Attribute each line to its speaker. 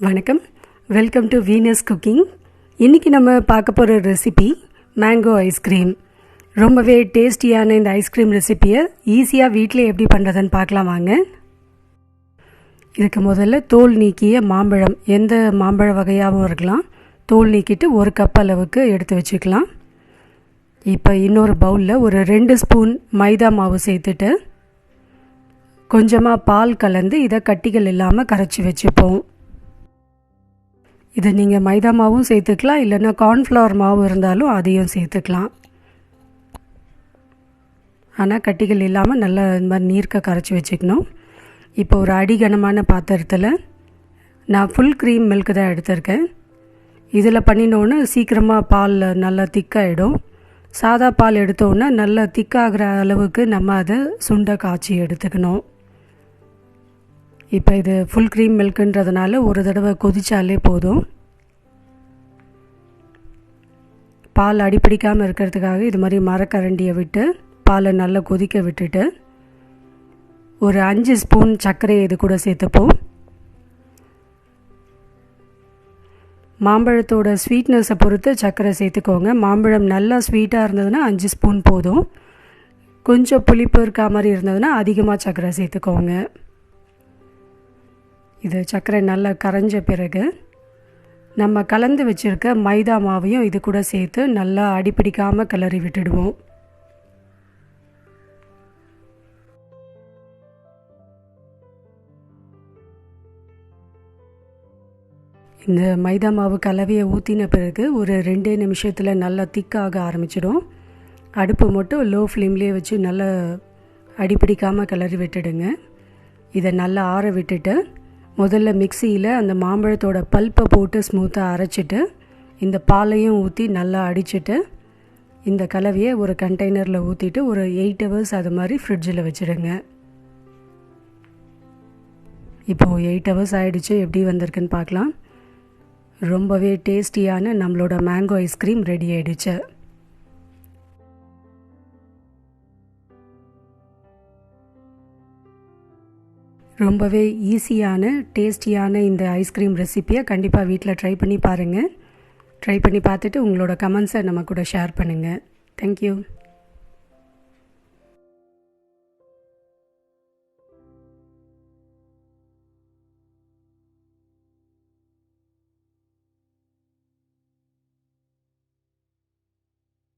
Speaker 1: வணக்கம், welcome to Venus cooking. இன்றைக்கி நம்ம பார்க்க போகிற ரெசிபி மேங்கோ ஐஸ்கிரீம். ரொம்பவே டேஸ்டியான இந்த ஐஸ்கிரீம் ரெசிப்பியை ஈஸியாக வீட்டில் எப்படி பண்ணுறதுன்னு பார்க்கலாம் வாங்க. இதுக்கு முதல்ல தோல் நீக்கிய மாம்பழம், எந்த மாம்பழ வகையாகவும் இருக்கலாம், தோல் நீக்கிட்டு 1 கப் அளவுக்கு எடுத்து வச்சுக்கலாம். இப்போ இன்னொரு பவுலில் ஒரு 2 ஸ்பூன் மைதா மாவு சேர்த்துட்டு கொஞ்சமாக பால் கலந்து இதை கட்டிகள் இல்லாமல் கரைச்சி வச்சுப்போம். இதை நீங்கள் மைதா மாவும் சேர்த்துக்கலாம், இல்லைன்னா கார்ன்ஃப்ளவர் மாவு இருந்தாலும் அதையும் சேர்த்துக்கலாம். ஆனால் கட்டிகள் இல்லாமல் நல்லா இந்த மாதிரி நீர்க்க கரைச்சி வச்சுக்கணும். இப்போ ஒரு அடிகனமான பாத்திரத்தில் நான் ஃபுல் க்ரீம் மில்க் தான் எடுத்திருக்கேன். இதில் பண்ணினோன்னு சீக்கிரமாக பால் நல்லா திக்காகிடும். சாதா பால் எடுத்தோன்னா நல்லா திக்காகிற அளவுக்கு நம்ம அதை சுண்டை காய்ச்சி எடுத்துக்கணும். இப்போ இது ஃபுல் க்ரீம் மில்க்குன்றதுனால ஒரு தடவை கொதிச்சாலே போதும். பால் அடிப்பிடிக்காமல் இருக்கிறதுக்காக இது மாதிரி மரக்கரண்டியை விட்டு பாலை நல்லா கொதிக்க விட்டுட்டு ஒரு 5 ஸ்பூன் சர்க்கரையை இது கூட சேர்த்துப்போம். மாம்பழத்தோட ஸ்வீட்னஸை பொறுத்து சர்க்கரை சேர்த்துக்கோங்க. மாம்பழம் நல்லா ஸ்வீட்டாக இருந்ததுன்னா 5 ஸ்பூன் போதும். கொஞ்சம் புளிப்பு இருக்கா மாதிரி இருந்ததுன்னா அதிகமாக சர்க்கரை சேர்த்துக்கோங்க. இது சர்க்கரை நல்லா கரைஞ்ச பிறகு நம்ம கலந்து வச்சுருக்க மைதா மாவையும் இது கூட சேர்த்து நல்லா அடிப்பிடிக்காமல் கிளறி விட்டுடுவோம். இந்த மைதா மாவு கலவையை ஊற்றின பிறகு ஒரு 2 நிமிஷத்தில் நல்லா திக்காக ஆரம்பிச்சிடும். அடுப்பு மட்டும் லோ ஃப்ளேம்லேயே வச்சு நல்லா அடிப்பிடிக்காமல் கிளறி விட்டுடுங்க. இதை நல்லா ஆற விட்டுட்டு முதல்ல மிக்சியில் அந்த மாம்பழத்தோட பல்ப்பை போட்டு ஸ்மூத்தாக அரைச்சிட்டு இந்த பாலையும் ஊற்றி நல்லா அடிச்சுட்டு இந்த கலவையை ஒரு கண்டெய்னரில் ஊற்றிட்டு ஒரு 8 ஹவர்ஸ் அது மாதிரி ஃப்ரிட்ஜில் வச்சுடுங்க. இப்போது 8 ஹவர்ஸ் ஆகிடுச்சு. எப்படி வந்திருக்குன்னு பார்க்கலாம். ரொம்பவே டேஸ்டியான நம்மளோட மேங்கோ ஐஸ்கிரீம் ரெடி ஆகிடுச்சு. ரொம்பவே ஈஸியான டேஸ்டியான இந்த ஐஸ்கிரீம் ரெசிப்பியை கண்டிப்பாக வீட்டில் ட்ரை பண்ணி பாருங்கள். ட்ரை பண்ணி பார்த்துட்டு உங்களோட கமெண்ட்ஸை நம்ம கூட ஷேர் பண்ணுங்கள். தேங்க்யூ.